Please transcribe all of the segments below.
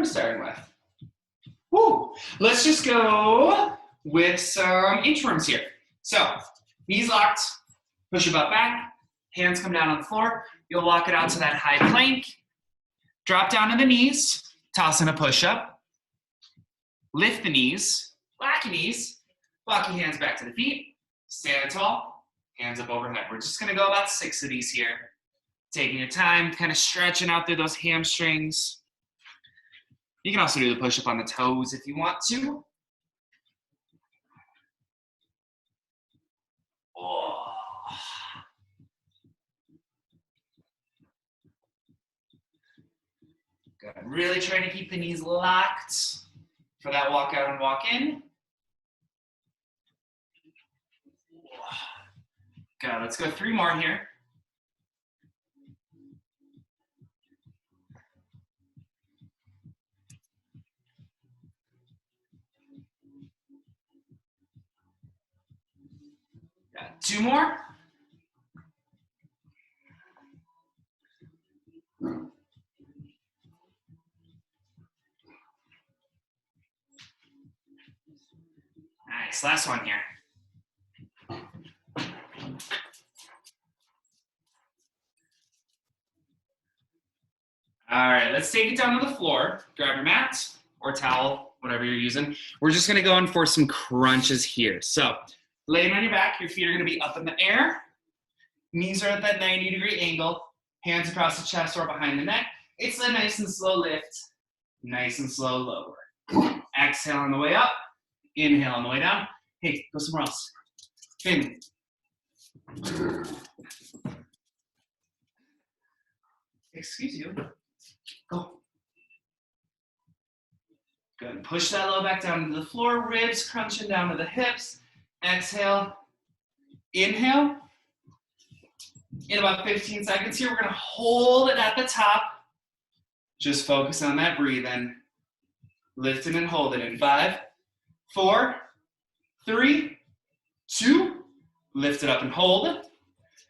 we're starting with. Woo. Let's just go with some inchworms here. So, knees locked, push your butt back, hands come down on the floor. You'll walk it out to that high plank. Drop down to the knees, toss in a push-up. Lift the knees, lock your knees, walk your hands back to the feet, stand tall, hands up overhead. We're just gonna go about 6 of these here. Taking your time, kind of stretching out through those hamstrings. You can also do the push-up on the toes if you want to. Oh. Good. Really trying to keep the knees locked for that walk out and walk in. Good. Let's go 3 more here. Got 2 more. Nice, last one here. All right, let's take it down to the floor. Grab your mat or towel, whatever you're using. We're just gonna go in for some crunches here. So, laying on your back, your feet are gonna be up in the air. Knees are at that 90-degree angle. Hands across the chest or behind the neck. It's a nice and slow lift. Nice and slow lower. Exhale on the way up. Inhale on the way down. Hey, go somewhere else. Spin. Excuse you. Go. Good. Push that low back down to the floor. Ribs crunching down to the hips. Exhale. Inhale. In about 15 seconds here, we're going to hold it at the top. Just focus on that breathing. Lift it and hold it in 5, 4, 3, 2. Lift it up and hold it.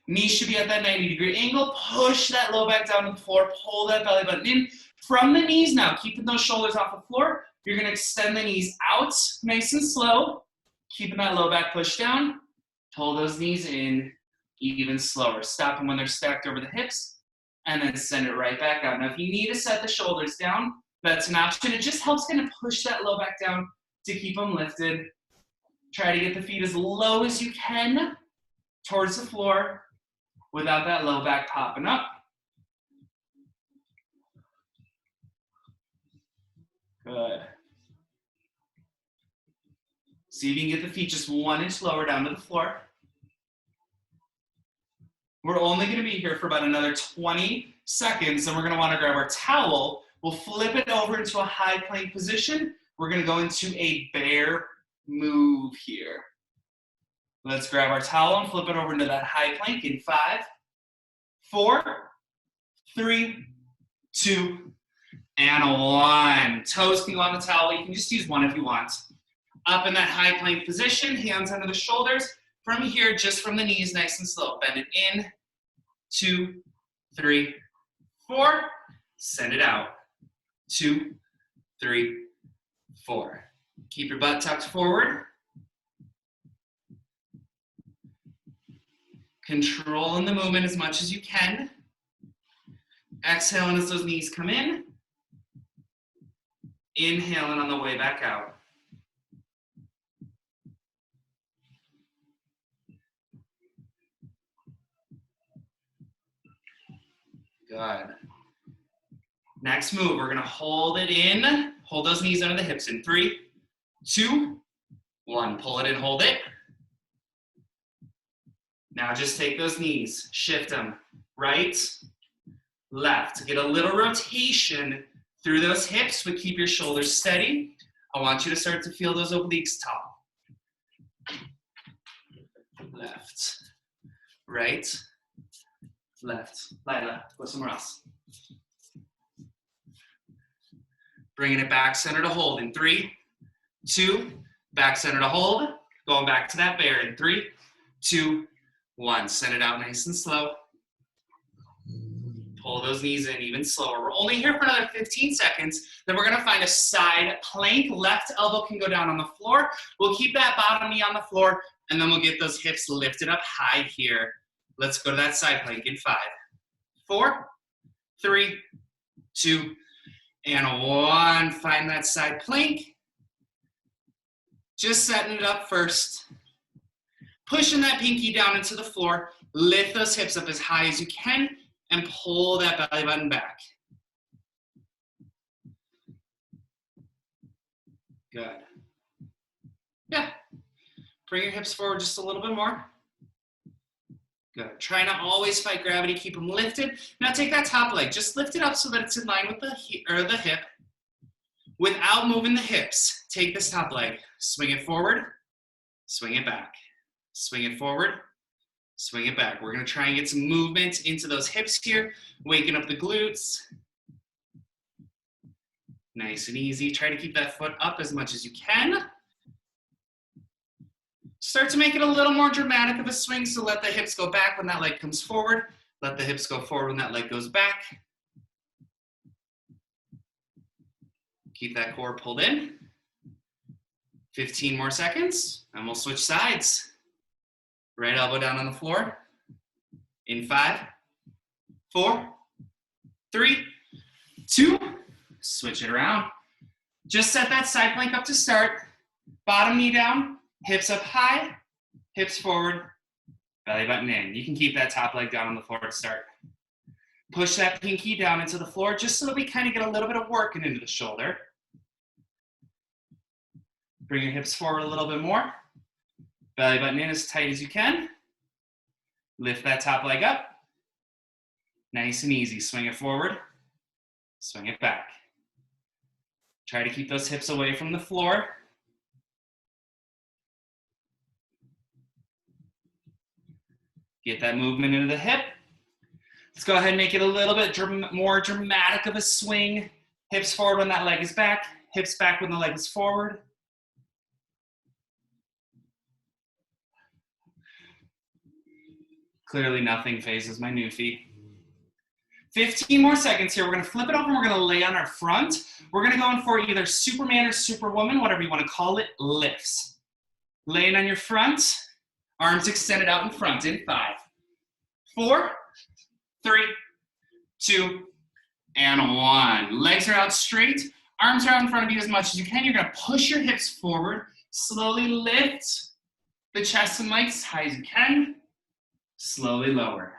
Knees should be at that 90-degree angle. Push that low back down to the floor. Pull that belly button in. From the knees now, keeping those shoulders off the floor, you're going to extend the knees out nice and slow. Keeping that low back push down. Pull those knees in even slower. Stop them when they're stacked over the hips. And then send it right back out. Now, if you need to set the shoulders down, that's an option. It just helps kind of push that low back down to keep them lifted. Try to get the feet as low as you can towards the floor without that low back popping up. Good. See if you can get the feet just 1 inch lower down to the floor. We're only going to be here for about another 20 seconds, and we're going to want to grab our towel. We'll flip it over into a high plank position. We're going to go into a bear move here. Let's grab our towel and flip it over into that high plank in 5, 4, 3, 2, and 1. Toes can go on the towel. You can just use 1 if you want. Up in that high plank position, hands under the shoulders. From here, just from the knees, nice and slow. Bend it in, 2, 3, 4. Send it out, 2, 3, 4. Keep your butt tucked forward. Controlling the movement as much as you can. Exhaling as those knees come in. Inhaling on the way back out. Good. Next move, we're gonna hold it in. Hold those knees under the hips in 3, 2, 1. Pull it in, hold it. Now just take those knees, shift them right, left. Get a little rotation through those hips, but keep your shoulders steady. I want you to start to feel those obliques tall. Left, right, left. Lila, go somewhere else. Bringing it back center to hold in 3, 2, back center to hold. Going back to that bear in 3, 2, 1. Send it out nice and slow. Pull Pull those knees in even slower. We're only here for another 15 seconds. Then we're gonna find a side plank. Left elbow can go down on the floor. We'll keep that bottom knee on the floor, and then we'll get those hips lifted up high here. Let's go to that side plank in 5, 4, 3, 2, and 1. Find that side plank. Just setting it up first. Pushing that pinky down into the floor. Lift those hips up as high as you can and pull that belly button back. Good. Yeah. Bring your hips forward just a little bit more. Good. Try not always fight gravity. Keep them lifted. Now take that top leg. Just lift it up so that it's in line with the hip. Without moving the hips, take this top leg. Swing it forward. Swing it back. Swing it forward. Swing it back. We're going to try and get some movement into those hips here, waking up the glutes. Nice and easy. Try to keep that foot up as much as you can. Start to make it a little more dramatic of a swing, so let the hips go back when that leg comes forward. Let the hips go forward when that leg goes back. Keep that core pulled in. 15 more seconds, and we'll switch sides. Right elbow down on the floor. In 5, 4, 3, 2. Switch it around. Just set that side plank up to start. Bottom knee down, hips up high, hips forward, belly button in. You can keep that top leg down on the floor to start. Push that pinky down into the floor just so that we kind of get a little bit of work into the shoulder. Bring your hips forward a little bit more. Belly button in as tight as you can. Lift that top leg up. Nice and easy. Swing it forward. Swing it back. Try to keep those hips away from the floor. Get that movement into the hip. Let's go ahead and make it a little bit more dramatic of a swing. Hips forward when that leg is back. Hips back when the leg is forward. Clearly nothing phases my newfie. 15 more seconds here. We're gonna flip it over and we're gonna lay on our front. We're gonna go in for either Superman or Superwoman, whatever you wanna call it, lifts. Laying on your front, arms extended out in front in 5, 4, 3, 2, and 1. Legs are out straight, arms are out in front of you as much as you can. You're gonna push your hips forward, slowly lift the chest and legs as high as you can. Slowly lower.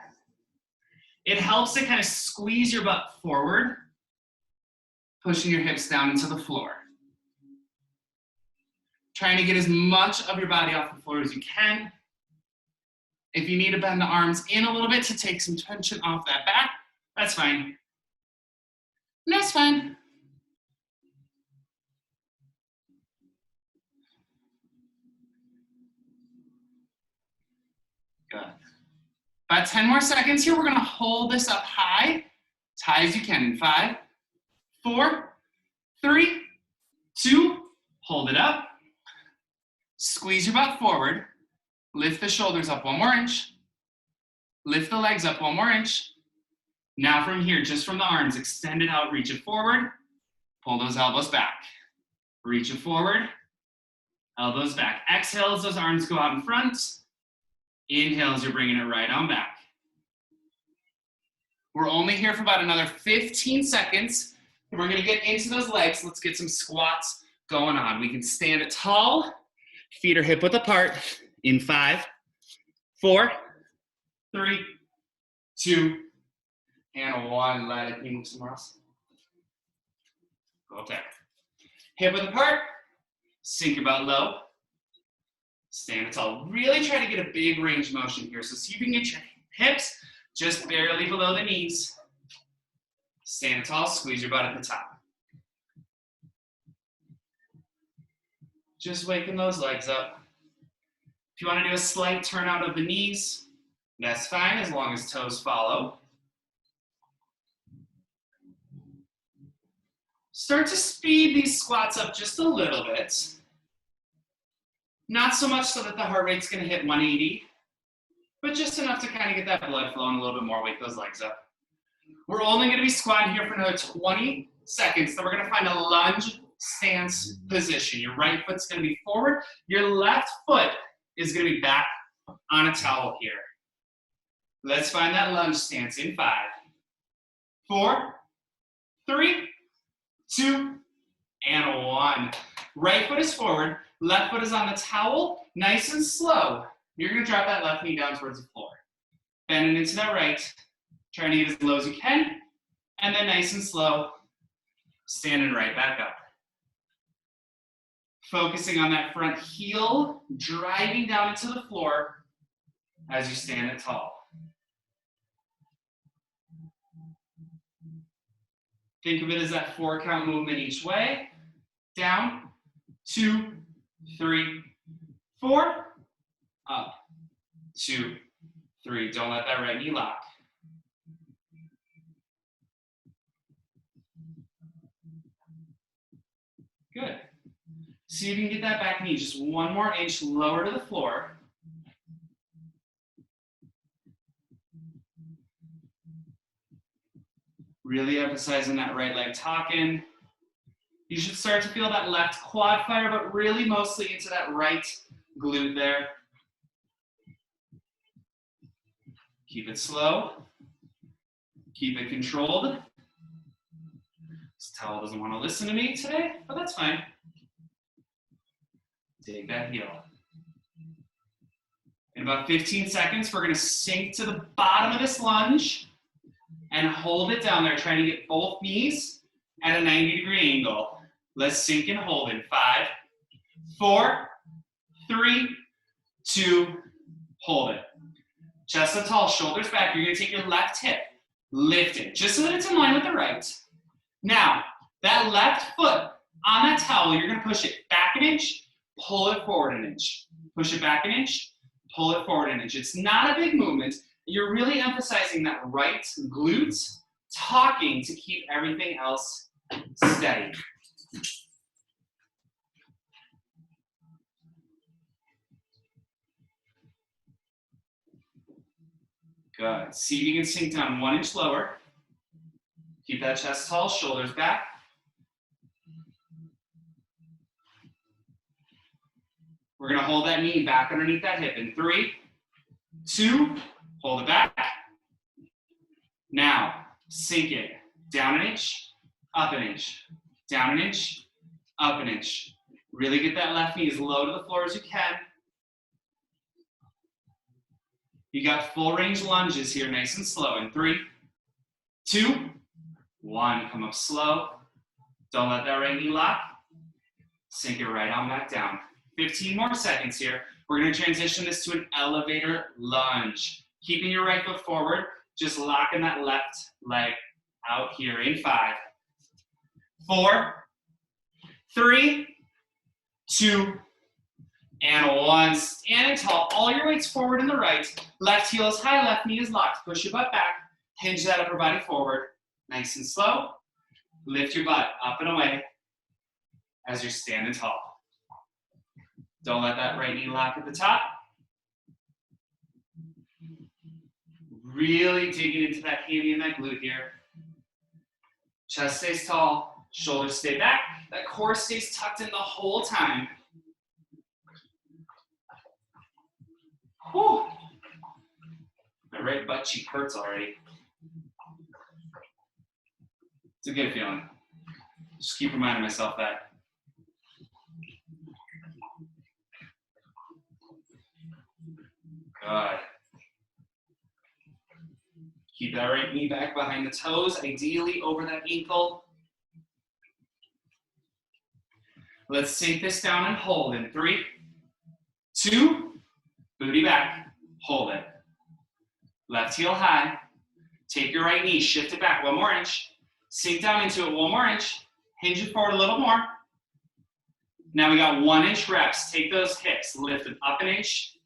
It helps to kind of squeeze your butt forward, pushing your hips down into the floor. Trying to get as much of your body off the floor as you can. If you need to bend the arms in a little bit to take some tension off that back, that's fine. That's fine. Good. About 10 more seconds here. We're gonna hold this up high, as high as you can in 5, 4, 3, 2, hold it up. Squeeze your butt forward. Lift the shoulders up 1 more inch. Lift the legs up 1 more inch. Now from here, just from the arms, extend it out, reach it forward. Pull those elbows back. Reach it forward, elbows back. Exhale as those arms go out in front. Inhale as you're bringing it right on back. We're only here for about another 15 seconds. And we're gonna get into those legs. Let's get some squats going on. We can stand it tall, feet are hip width apart in 5, 4, 3, 2, and 1. Let it move somewhere else. Go up there. Hip width apart, sink your butt low. Stand it tall. Really try to get a big range of motion here. So see if you can get your hips just barely below the knees. Stand tall, squeeze your butt at the top. Just waking those legs up. If you want to do a slight turn out of the knees, that's fine as long as toes follow. Start to speed these squats up just a little bit. Not so much so that the heart rate's gonna hit 180, but just enough to kind of get that blood flowing a little bit more, wake those legs up. We're only gonna be squatting here for another 20 seconds. Then we're gonna find a lunge stance position. Your right foot's gonna be forward. Your left foot is gonna be back on a towel here. Let's find that lunge stance in 5, 4, 3, 2, and 1. Right foot is forward, left foot is on the towel, nice and slow. You're gonna drop that left knee down towards the floor. Bending into that right, trying to get as low as you can, and then nice and slow, standing right back up. Focusing on that front heel, driving down into the floor as you stand it tall. Think of it as that 4-count movement each way. Down, 2, 3, 4, up, 2, 3. Don't let that right knee lock. Good. See if you can get that back knee just 1 more inch lower to the floor. Really emphasizing that right leg tuck in. You should start to feel that left quad fire, but really mostly into that right glute there. Keep it slow. Keep it controlled. This towel doesn't want to listen to me today, but that's fine. Take that heel. In about 15 seconds, we're going to sink to the bottom of this lunge and hold it down there, trying to get both knees at a 90-degree angle. Let's sink and hold in 5, 4, 3, 2, hold it. Chest up tall, shoulders back. You're going to take your left hip, lift it, just so that it's in line with the right. Now, that left foot on that towel, you're going to push it back an inch, pull it forward an inch. Push it back an inch, pull it forward an inch. It's not a big movement. You're really emphasizing that right glute, talking to keep everything else steady. Good. See if you can sink down 1 inch lower. Keep that chest tall, shoulders back. We're going to hold that knee back underneath that hip in 3, 2, hold it back. Now, sink it. Down an inch, up an inch. Down an inch, up an inch. Really get that left knee as low to the floor as you can. You got full range lunges here, nice and slow. In 3, 2, 1. Come up slow. Don't let that right knee lock. Sink it right on back down. 15 more seconds here. We're going to transition this to an elevator lunge. Keeping your right foot forward, just locking that left leg out here in 5, 4, 3, 2, and 1. Standing tall. All your weight's forward and the right. Left heel is high, left knee is locked. Push your butt back. Hinge that upper body forward. Nice and slow. Lift your butt up and away as you're standing tall. Don't let that right knee lock at the top. Really digging into that hammy and that glute here. Chest stays tall, shoulders stay back. That core stays tucked in the whole time. Whew. My right butt cheek hurts already. It's a good feeling. Just keep reminding myself that. Good. Keep that right knee back behind the toes, ideally over that ankle. Let's sink this down and hold in 3, 2, booty back, hold it. Left heel high. Take your right knee, shift it back 1 more inch. Sink down into it 1 more inch. Hinge it forward a little more. Now we got 1 inch reps. Take those hips, lift them up an inch,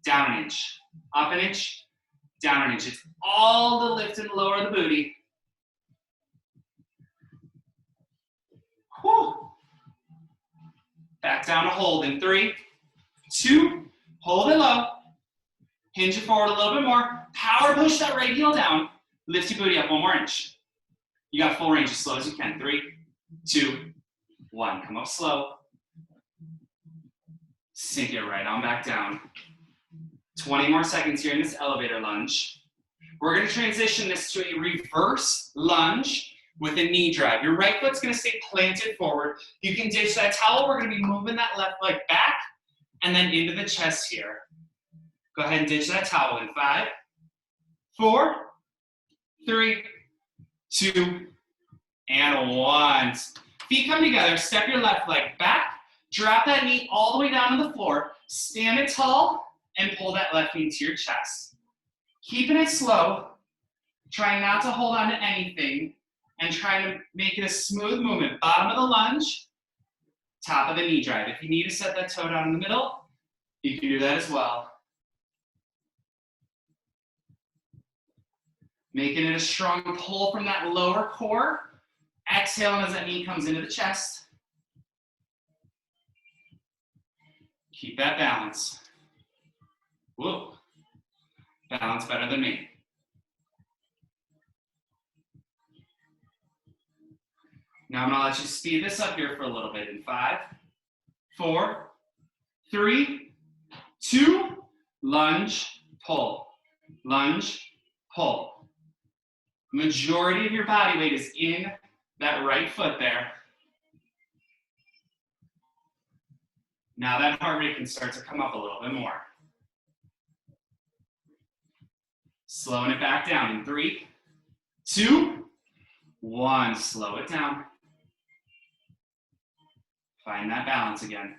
down an inch, up an inch, down an inch. It's all the lift and lower the booty. Whew. Back down to hold in 3, 2, hold it low. Hinge it forward a little bit more. Power push that right heel down. Lift your booty up 1 more inch. You got full range, as slow as you can. 3, 2, 1. Come up slow. Sink it right on back down. 20 more seconds here in this elevator lunge. We're gonna transition this to a reverse lunge with a knee drive. Your right foot's gonna stay planted forward. You can ditch that towel. We're gonna be moving that left leg back and then into the chest here. Go ahead and ditch that towel in 5, 4, 3, 2, and 1. Feet come together, step your left leg back, drop that knee all the way down to the floor, stand it tall, and pull that left knee to your chest. Keeping it slow, trying not to hold on to anything, and trying to make it a smooth movement. Bottom of the lunge, top of the knee drive. If you need to set that toe down in the middle, you can do that as well. Making it a strong pull from that lower core. Exhaling as that knee comes into the chest. Keep that balance. Whoa. Balance better than me. Now I'm gonna let you speed this up here for a little bit in 5, 4, 3, 2, lunge, pull, lunge, pull. Majority of your body weight is in that right foot there. Now that heart rate can start to come up a little bit more. Slowing it back down in 3, 2, 1. Slow it down. Find that balance again.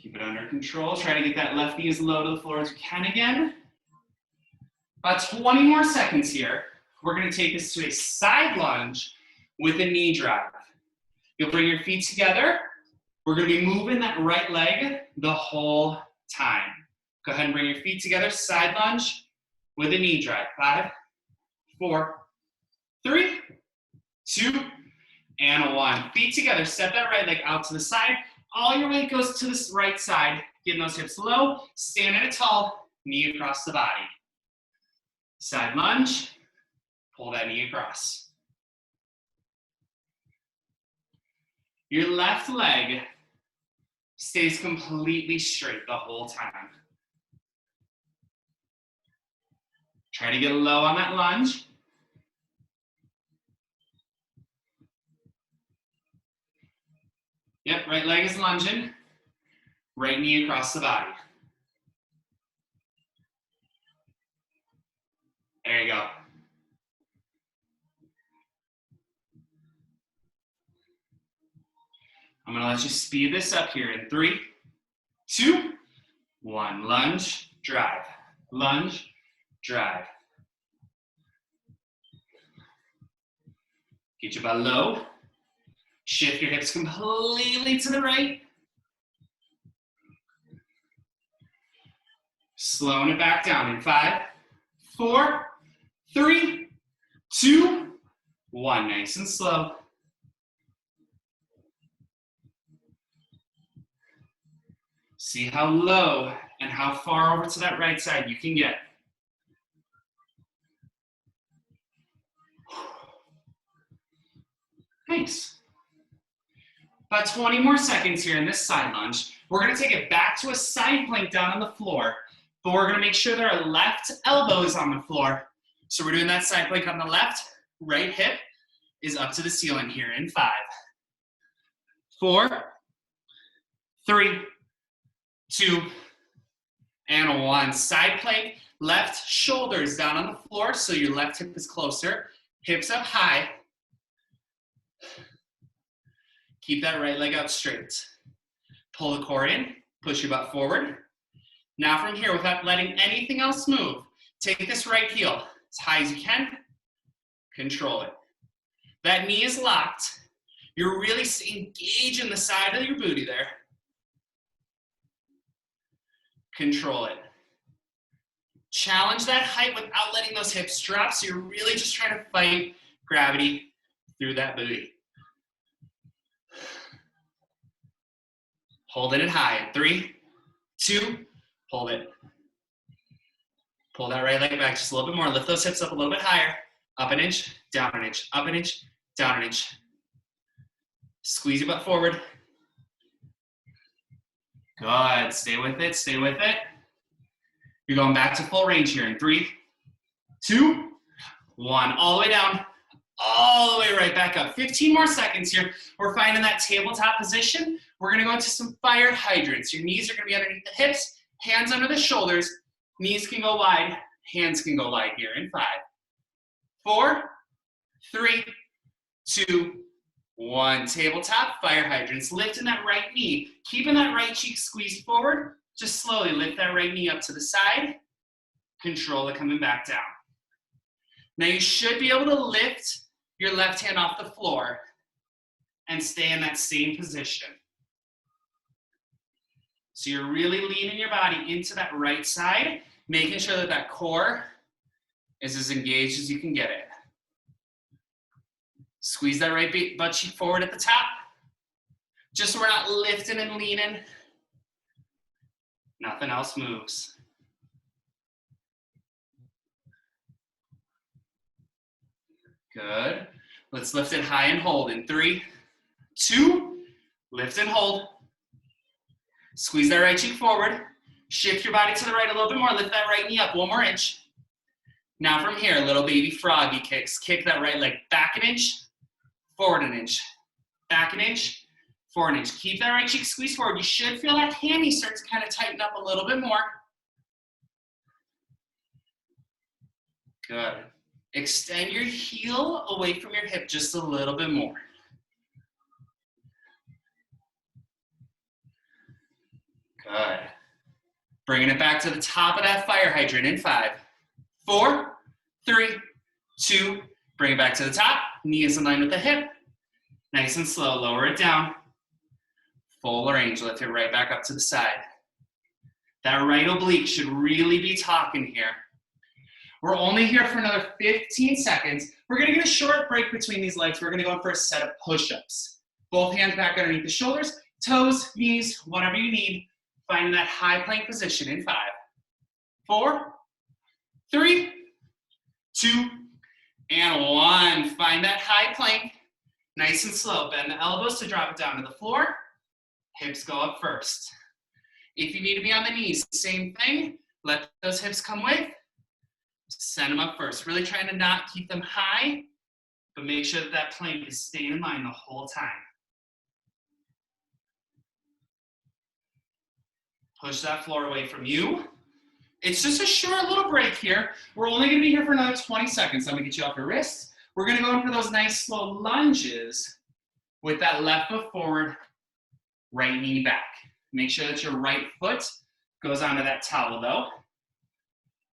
Keep it under control. Try to get that left knee as low to the floor as you can again. About 20 more seconds here. We're going to take this to a side lunge with a knee drive. You'll bring your feet together. We're going to be moving that right leg the whole time. Go ahead and bring your feet together. Side lunge with a knee drive. 5, 4, 3, 2, and 1. Feet together. Step that right leg out to the side. All your weight goes to the right side. Getting those hips low. Stand at a tall. Knee across the body. Side lunge. Pull that knee across. Your left leg stays completely straight the whole time. Try to get low on that lunge. Yep, right leg is lunging. Right knee across the body. There you go. I'm gonna let you speed this up here in 3, 2, 1. Lunge, drive. Lunge, drive. Get your butt low. Shift your hips completely to the right. Slowing it back down in 5, 4, 3, 2, 1. Nice and slow. See how low and how far over to that right side you can get. Nice. About 20 more seconds here in this side lunge. We're gonna take it back to a side plank down on the floor, but we're gonna make sure that our left elbow is on the floor. So we're doing that side plank on the left, right hip is up to the ceiling here in 5, 4, 3, 2, and 1. Side plank, left shoulders down on the floor, so your left hip is closer. Hips up high. Keep that right leg out straight. Pull the core in, push your butt forward. Now from here, without letting anything else move, take this right heel as high as you can. Control it. That knee is locked. You're really engaging the side of your booty there. Control it. Challenge that height without letting those hips drop, so you're really just trying to fight gravity through that booty. Holding it high. 3, 2, hold it. Pull that right leg back just a little bit more. Lift those hips up a little bit higher. Up an inch, down an inch, up an inch, down an inch. Squeeze your butt forward. Good, stay with it, stay with it. You're going back to full range here in 3, 2, 1. All the way down, all the way right back up. 15 more seconds here. We're finding that tabletop position. We're gonna go into some fire hydrants. Your knees are gonna be underneath the hips, hands under the shoulders. Knees can go wide, hands can go wide here in 5, 4, 3, 2, 1. Tabletop, fire hydrants. Lifting that right knee, keeping that right cheek squeezed forward. Just slowly lift that right knee up to the side. Control it coming back down. Now you should be able to lift your left hand off the floor and stay in that same position. So you're really leaning your body into that right side, making sure that that core is as engaged as you can get it. Squeeze that right butt cheek forward at the top, just so we're not lifting and leaning. Nothing else moves. Good. Let's lift it high and hold in 3, 2, lift and hold. Squeeze that right cheek forward. Shift your body to the right a little bit more. Lift that right knee up 1 more inch. Now from here, little baby froggy kicks. Kick that right leg back an inch, forward an inch, back an inch, forward an inch. Keep that right cheek squeezed forward. You should feel that hammy start to kind of tighten up a little bit more. Good. Extend your heel away from your hip just a little bit more. Good. Bringing it back to the top of that fire hydrant in 5, 4, 3, 2, bring it back to the top. Knee is in line with the hip. Nice and slow, lower it down. Full range, lift it right back up to the side. That right oblique should really be talking here. We're only here for another 15 seconds. We're gonna get a short break between these legs. We're gonna go in for a set of push-ups. Both hands back underneath the shoulders, toes, knees, whatever you need. Finding that high plank position in 5, 4, 3, 2, and 1. Find that high plank, nice and slow. Bend the elbows to drop it down to the floor. Hips go up first. If you need to be on the knees, same thing. Let those hips come with. Send them up first. Really trying to not keep them high, but make sure that that plank is staying in line the whole time. Push that floor away from you. It's just a short little break here. We're only gonna be here for another 20 seconds. I'm gonna get you off your wrists. We're gonna go in for those nice slow lunges with that left foot forward, right knee back. Make sure that your right foot goes onto that towel though.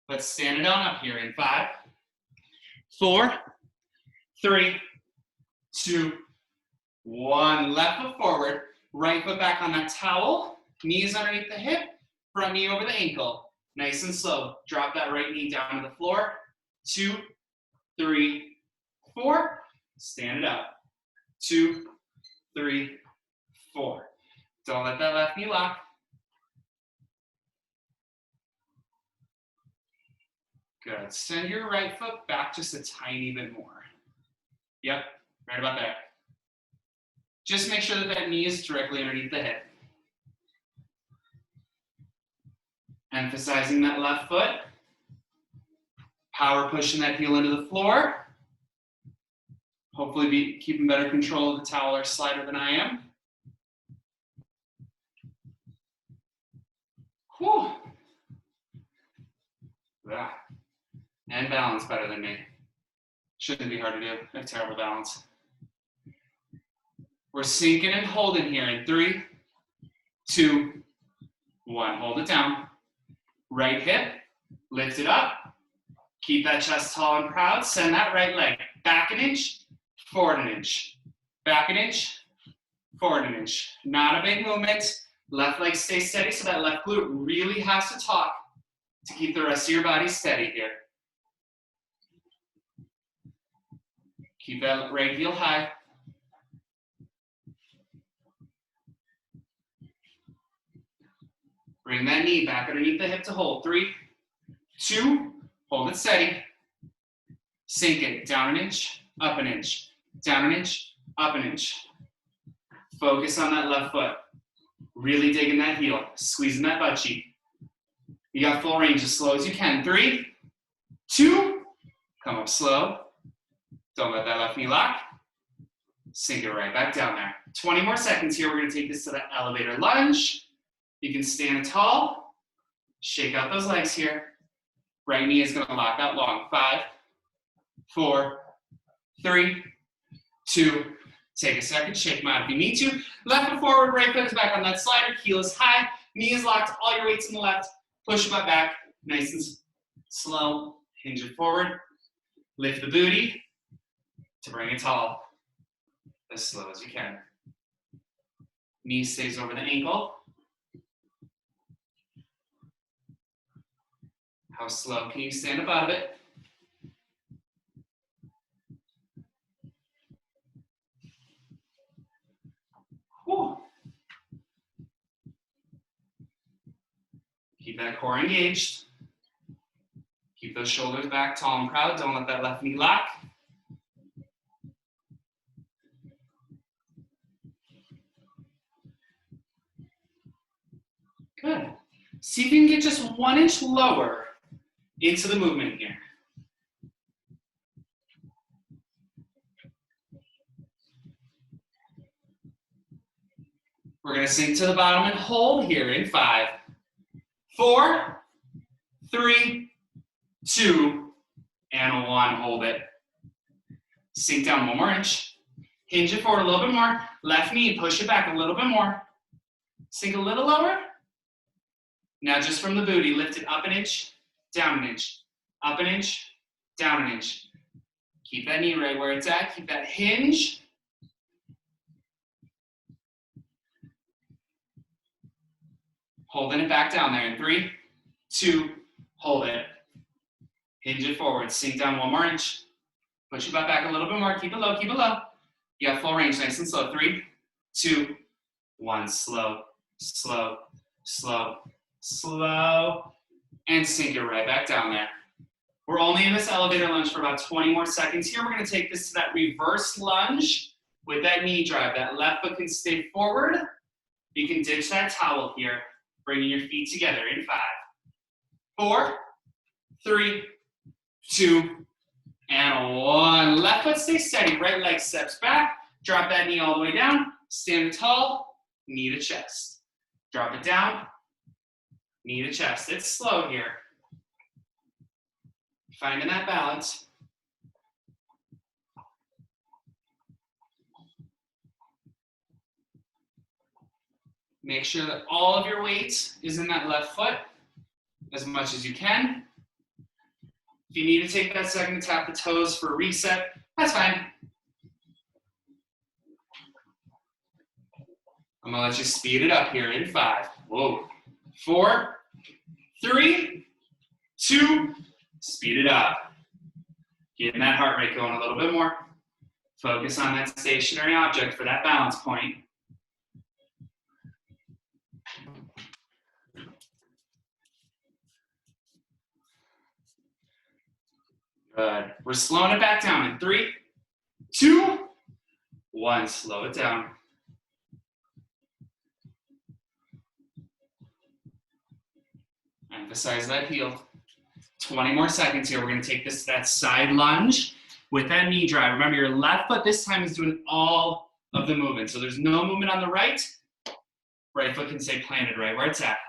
Let's stand it on up here in 5, 4, 3, 2, 1. Left foot forward, right foot back on that towel. Knees underneath the hip, front knee over the ankle. Nice and slow. Drop that right knee down to the floor. 2, 3, 4. Stand it up. 2, 3, 4. Don't let that left knee lock. Good. Send your right foot back just a tiny bit more. Yep, right about there. Just make sure that that knee is directly underneath the hip. Emphasizing that left foot. Power pushing that heel into the floor. Hopefully be keeping better control of the towel or slider than I am. Whew. Yeah. And balance better than me. Shouldn't be hard to do. I have terrible balance. We're sinking and holding here in 3, 2, 1. Hold it down. Right hip, lift it up. Keep that chest tall and proud. Send that right leg back an inch, forward an inch. Back an inch, forward an inch. Not a big movement. Left leg stays steady, so that left glute really has to talk to keep the rest of your body steady here. Keep that right heel high. Bring that knee back underneath the hip to hold. 3, 2, hold it steady. Sink it, down an inch, up an inch, down an inch, up an inch. Focus on that left foot. Really digging that heel, squeezing that butt cheek. You got full range as slow as you can. 3, 2, come up slow. Don't let that left knee lock. Sink it right back down there. 20 more seconds here. We're gonna take this to that elevator lunge. You can stand tall. Shake out those legs here. Right knee is gonna lock out long. 5, 4, 3, 2, take a second, shake them out if you need to. Left foot forward, right foot is back on that slider, heel is high, knee is locked, all your weight's in the left. Push your butt back, nice and slow. Hinge it forward. Lift the booty to bring it tall, as slow as you can. Knee stays over the ankle. How slow can you stand up out of it? Whew. Keep that core engaged. Keep those shoulders back, tall and proud. Don't let that left knee lock. Good. See if you can get just 1 inch lower into the movement here. We're gonna sink to the bottom and hold here in 5, 4, 3, 2, and 1. Hold it. Sink down 1 more inch. Hinge it forward a little bit more. Left knee, push it back a little bit more. Sink a little lower. Now just from the booty, lift it up an inch, down an inch, up an inch, down an inch. Keep that knee right where it's at. Keep that hinge. Holding it back down there in 3, 2, hold it. Hinge it forward, sink down 1 more inch. Push your butt back a little bit more, keep it low, keep it low. You got full range, nice and slow. 3, 2, 1, slow, slow, slow, slow, and sink it right back down there. We're only in this elevator lunge for about 20 more seconds here. We're gonna take this to that reverse lunge with that knee drive. That left foot can stay forward. You can ditch that towel here, bringing your feet together in 5, 4, 3, 2, and 1. Left foot stays steady, right leg steps back. Drop that knee all the way down. Stand tall, knee to chest. Drop it down, knee to chest. It's slow here. Finding that balance. Make sure that all of your weight is in that left foot as much as you can. If you need to take that second to tap the toes for a reset, that's fine. I'm gonna let you speed it up here in 5, 4, 3, 2, speed it up. Getting that heart rate going a little bit more. Focus on that stationary object for that balance point. Good. We're slowing it back down in 3, 2, 1. Slow it down. Emphasize that heel. 20 more seconds here. We're going to take this to that side lunge with that knee drive. Remember, your left foot this time is doing all of the movement. So there's no movement on the right. Right foot can stay planted right where it's at.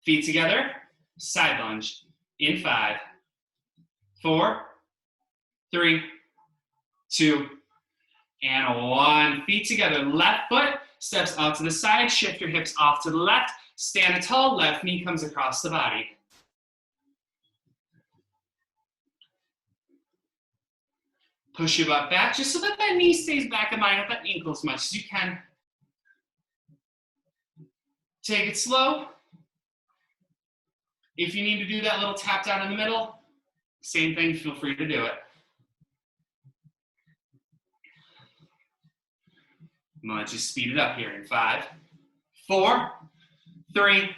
Feet together, side lunge in 5, 4, 3, 2, and 1. Feet together. Left foot steps out to the side. Shift your hips off to the left. Stand tall. Left knee comes across the body. Push your butt back just so that that knee stays back and line up that ankle as much as you can. Take it slow. If you need to do that little tap down in the middle, same thing, feel free to do it. I'm gonna let you speed it up here in 5, 4, 3,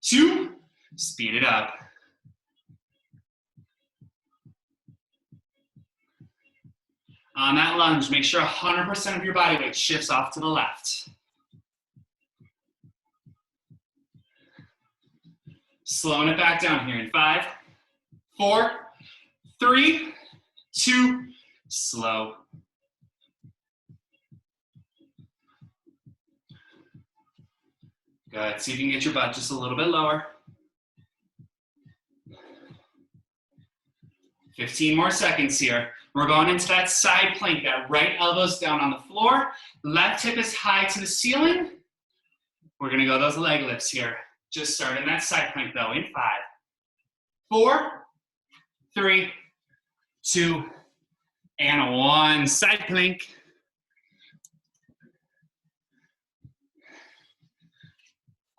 2, speed it up. On that lunge, make sure 100% of your body weight shifts off to the left. Slowing it back down here in 5, 4, 3, 2, slow. Good. See if you can get your butt just a little bit lower. 15 more seconds here. We're going into that side plank. That right elbow's down on the floor. Left hip is high to the ceiling. We're going to go those leg lifts here. Just starting that side plank though in 5, 4, 3, 2, and 1. Side plank.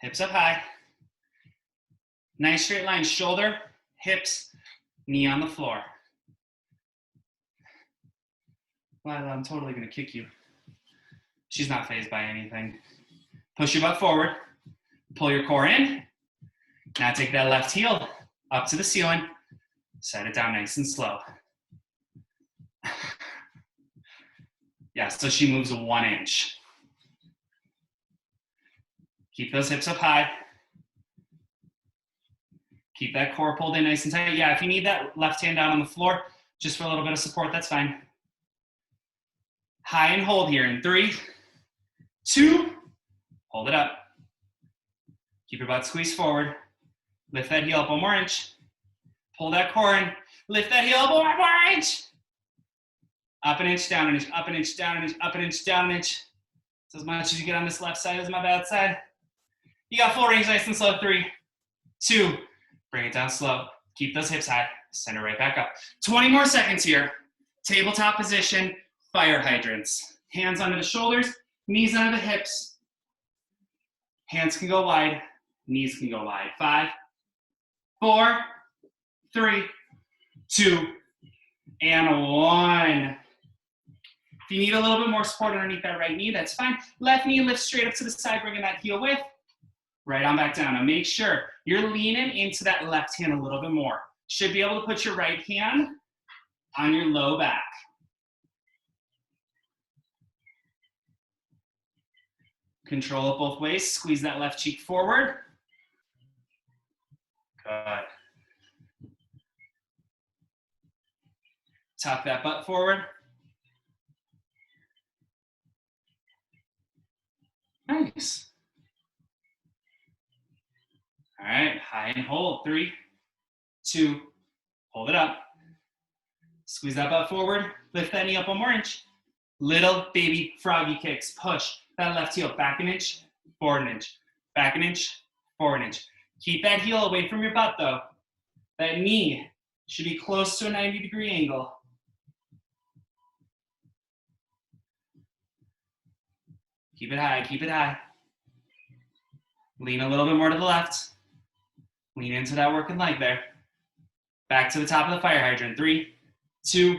Hips up high. Nice straight line, shoulder, hips, knee on the floor. Lila, I'm totally gonna kick you. She's not fazed by anything. Push your butt forward, pull your core in. Now take that left heel up to the ceiling, set it down nice and slow. Yeah, so she moves 1 inch. Keep those hips up high. Keep that core pulled in nice and tight. Yeah, if you need that left hand down on the floor, just for a little bit of support, that's fine. High and hold here in 3, 2, hold it up. Keep your butt squeezed forward. Lift that heel up 1 more inch. Pull that core in. Lift that heel up 1 more inch. Up an inch, down an inch, up an inch, down an inch, up an inch, down an inch. So as much as you get on this left side as my bad side. You got full range, nice and slow. 3, 2, bring it down slow. Keep those hips high. Send it right back up. 20 more seconds here. Tabletop position, fire hydrants. Hands under the shoulders, knees under the hips. Hands can go wide, knees can go wide. 5, 4, 3, 2, and 1. If you need a little bit more support underneath that right knee, that's fine. Left knee lifts straight up to the side, bringing that heel width. Right on back down. Now make sure you're leaning into that left hand a little bit more. Should be able to put your right hand on your low back. Control it both ways. Squeeze that left cheek forward. Good. Tuck that butt forward. Nice. All right, high and hold. 3, 2, hold it up. Squeeze that butt forward. Lift that knee up 1 more inch. Little baby froggy kicks. Push that left heel back an inch, forward an inch. Back an inch, forward an inch. Keep that heel away from your butt though. That knee should be close to a 90-degree angle. Keep it high, keep it high. Lean a little bit more to the left. Lean into that working leg there. Back to the top of the fire hydrant. 3, 2,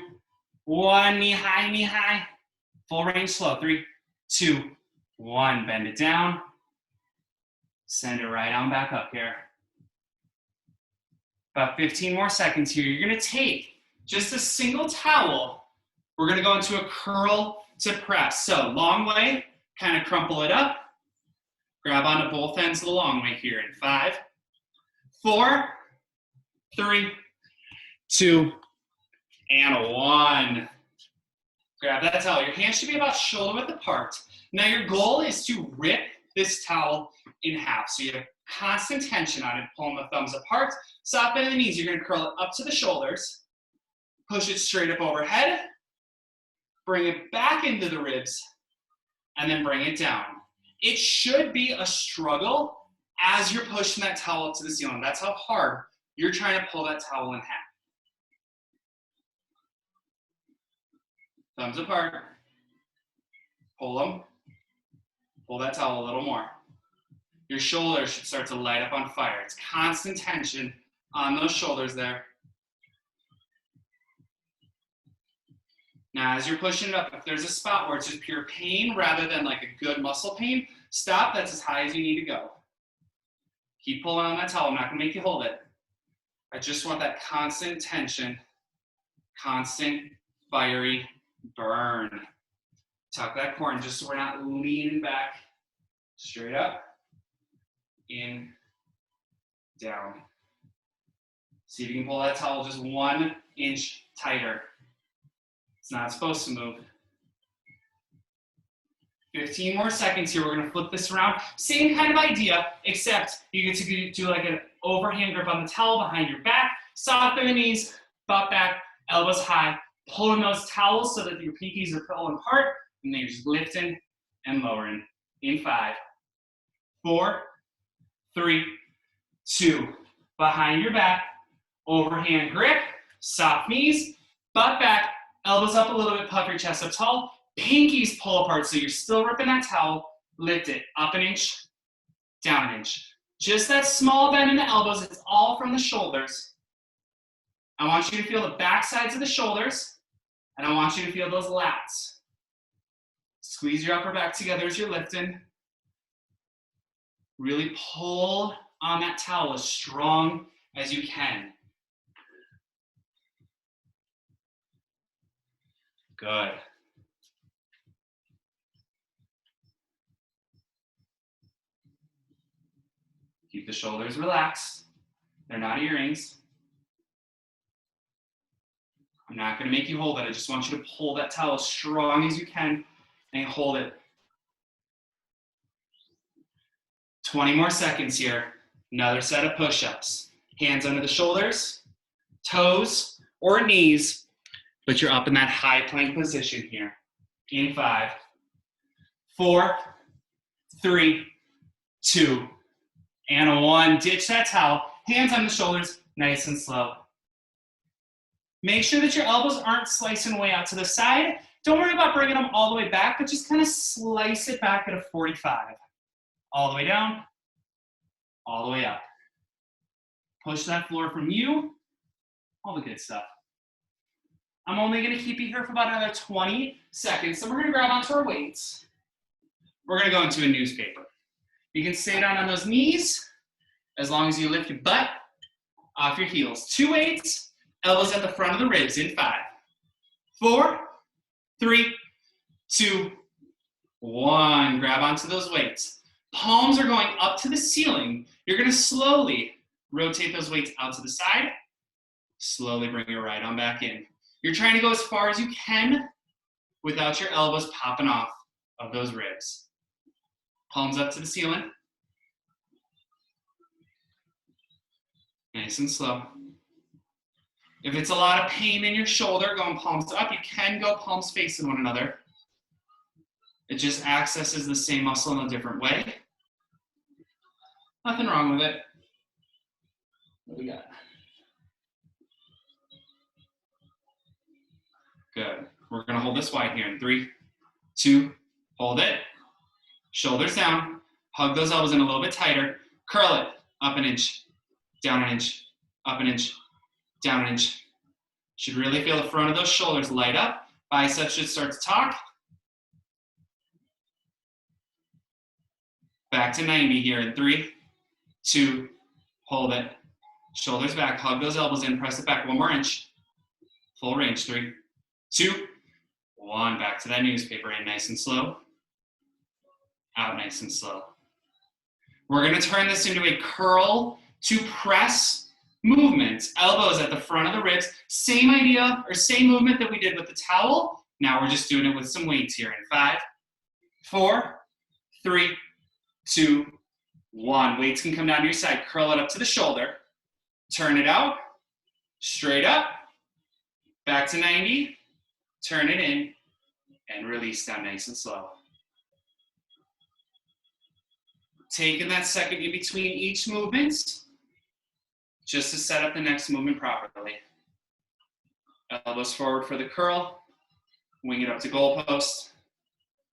1. Knee high, knee high. Full range slow. 3, 2, 1. Bend it down. Send it right on back up here. About 15 more seconds here. You're gonna take just a single towel. We're gonna go into a curl to press. So long way, kind of crumple it up. Grab onto both ends of the long way here in 5, 4, 3, 2, and 1. Grab that towel. Your hands should be about shoulder width apart. Now your goal is to rip this towel in half. So you have constant tension on it, pulling the thumbs apart. Soft bend in the knees. You're going to curl it up to the shoulders. Push it straight up overhead. Bring it back into the ribs. And then bring it down. It should be a struggle as you're pushing that towel up to the ceiling. That's how hard you're trying to pull that towel in half. Thumbs apart. Pull them. Pull that towel a little more. Your shoulders should start to light up on fire. It's constant tension on those shoulders there. Now, as you're pushing it up, if there's a spot where it's just pure pain rather than like a good muscle pain, stop. That's as high as you need to go. Keep pulling on that towel. I'm not going to make you hold it. I just want that constant tension, constant fiery Burn. Tuck that core in just so we're not leaning back. Straight up, in, down. See if you can pull that towel just 1 inch tighter. It's not supposed to move. 15 more seconds here. We're gonna flip this around. Same kind of idea, except you get to do like an overhand grip on the towel behind your back, soften the knees, butt back, elbows high, pulling those towels so that your pinkies are pulling apart, and then you're just lifting and lowering. In 5, 4, 3, 2, behind your back, overhand grip, soft knees, butt back, elbows up a little bit, puff your chest up tall, pinkies pull apart so you're still ripping that towel, lift it, up an inch, down an inch. Just that small bend in the elbows, it's all from the shoulders. I want you to feel the back sides of the shoulders, and I want you to feel those lats. Squeeze your upper back together as you're lifting. Really pull on that towel as strong as you can. Good. Keep the shoulders relaxed. They're not earrings. I'm not going to make you hold it. I just want you to pull that towel as strong as you can and hold it. 20 more seconds here. Another set of push-ups. Hands under the shoulders, toes, or knees, but you're up in that high plank position here. In 5, 4, 3, 2, and 1. Ditch that towel. Hands on the shoulders, nice and slow. Make sure that your elbows aren't slicing way out to the side. Don't worry about bringing them all the way back, but just kind of slice it back at a 45. All the way down, all the way up. Push that floor from you, all the good stuff. I'm only gonna keep you here for about another 20 seconds, so we're gonna grab onto our weights. We're gonna go into a newspaper. You can stay down on those knees as long as you lift your butt off your heels. 2 weights, elbows at the front of the ribs in 5, 4, 3, 2, 1. Grab onto those weights. Palms are going up to the ceiling. You're gonna slowly rotate those weights out to the side. Slowly bring it right on back in. You're trying to go as far as you can without your elbows popping off of those ribs. Palms up to the ceiling. Nice and slow. If it's a lot of pain in your shoulder going palms up, you can go palms facing one another. It just accesses the same muscle in a different way. Nothing wrong with it. What do we got? Good. We're gonna hold this wide here in 3, 2, hold it. Shoulders down. Hug those elbows in a little bit tighter. Curl it. Up an inch, down an inch, up an inch, down an inch. Should really feel the front of those shoulders light up. Biceps should start to talk. Back to 90 here in 3, 2, hold it. Shoulders back, hug those elbows in, press it back 1 more inch. Full range, 3, 2, 1. Back to that newspaper, in nice and slow. Out nice and slow. We're gonna turn this into a curl to press movement. Elbows at the front of the ribs. Same idea or same movement that we did with the towel. Now we're just doing it with some weights here in 5, 4, 3, 2, 1. Weights can come down to your side. Curl it up to the shoulder. Turn it out. Straight up. Back to 90. Turn it in. And release down nice and slow. Taking that second in between each movement just to set up the next movement properly. Elbows forward for the curl. Wing it up to goalpost.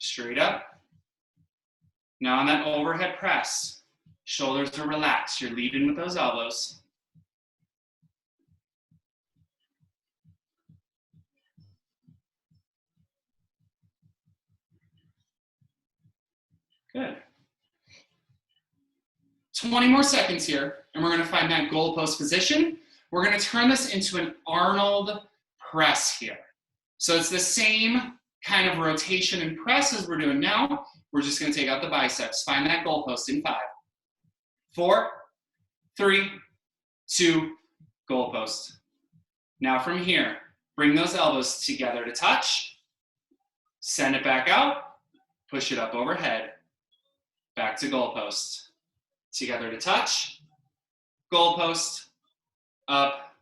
Straight up. Now on that overhead press, shoulders are relaxed. You're leading with those elbows. Good. 20 more seconds here, and we're gonna find that goalpost position. We're gonna turn this into an Arnold press here. So it's the same kind of rotation and press as we're doing now. We're just gonna take out the biceps. Find that goalpost in 5, 4, 3, 2, goalpost. Now from here, bring those elbows together to touch. Send it back out. Push it up overhead. Back to goalpost. Together to touch. Goalpost. Up.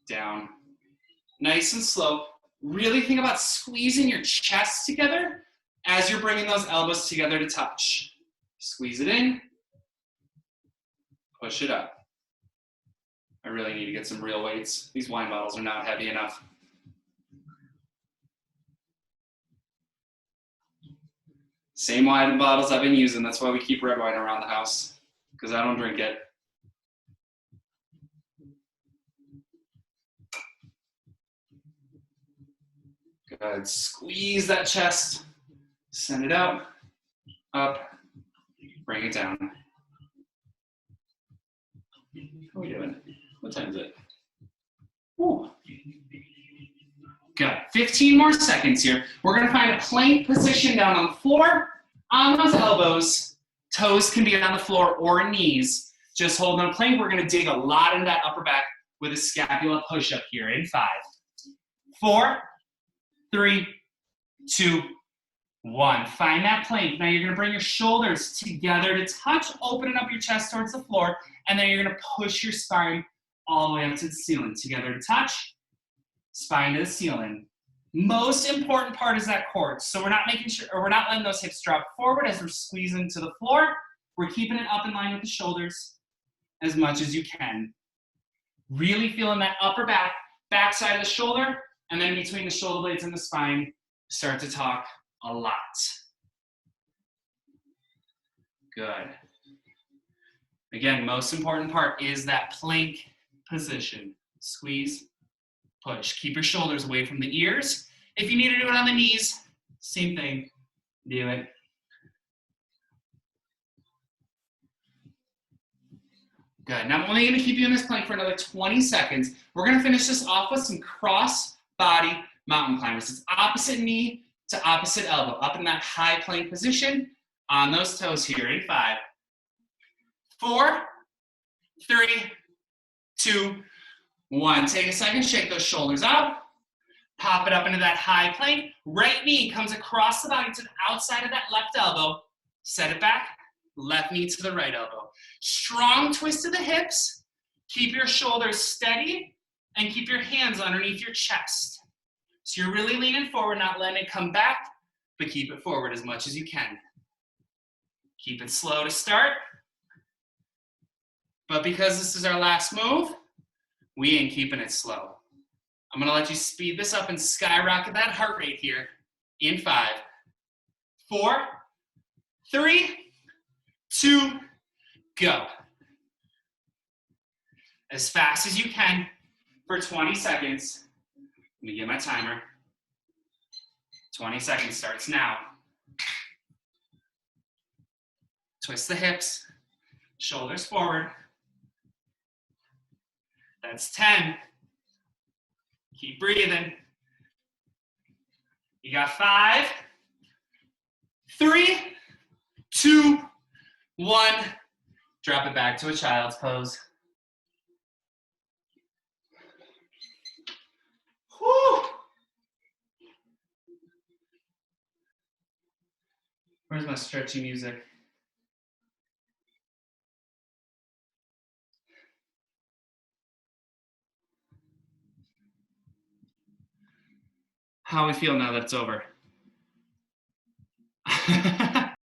Down. Nice and slow. Really think about squeezing your chest together as you're bringing those elbows together to touch. Squeeze it in. Push it up. I really need to get some real weights. These wine bottles are not heavy enough. Same wine bottles I've been using. That's why we keep red wine around the house, because I don't drink it. Good. Squeeze that chest. Send it out. Up. Bring it down. How are we doing? What time is it? Ooh. Good. 15 more seconds here. We're going to find a plank position down on the floor. On those elbows, toes can be on the floor or knees. Just hold on plank. We're going to dig a lot into that upper back with a scapula push-up here in 5, 4, 3, 2, 1. Find that plank. Now you're going to bring your shoulders together to touch, opening up your chest towards the floor, and then you're going to push your spine all the way up to the ceiling. Together to touch, spine to the ceiling. Most important part is that core. So we're not making sure, or we're not letting those hips drop forward as we're squeezing to the floor. We're keeping it up in line with the shoulders as much as you can. Really feeling that upper back side of the shoulder, and then between the shoulder blades and the spine, start to talk a lot. Good. Again, most important part is that plank position. Squeeze, push. Keep your shoulders away from the ears. If you need to do it on the knees, same thing. Do it. Good. Now I'm only going to keep you in this plank for another 20 seconds. We're going to finish this off with some cross body mountain climbers. It's opposite knee to opposite elbow, up in that high plank position on those toes here in 5, 4, 3, 2, 1. Take a second, shake those shoulders up. Pop it up into that high plank. Right knee comes across the body to the outside of that left elbow. Set it back. Left knee to the right elbow. Strong twist of the hips. Keep your shoulders steady and keep your hands underneath your chest. So you're really leaning forward, not letting it come back, but keep it forward as much as you can. Keep it slow to start. But because this is our last move, we ain't keeping it slow. I'm gonna let you speed this up and skyrocket that heart rate here in 5, 4, 3, 2, go. As fast as you can for 20 seconds. Let me get my timer. 20 seconds starts now. Twist the hips, shoulders forward. That's 10. Keep breathing. You got 5, 3, 2, 1. Drop it back to a child's pose. Whew. Where's my stretchy music? How we feel now that it's over?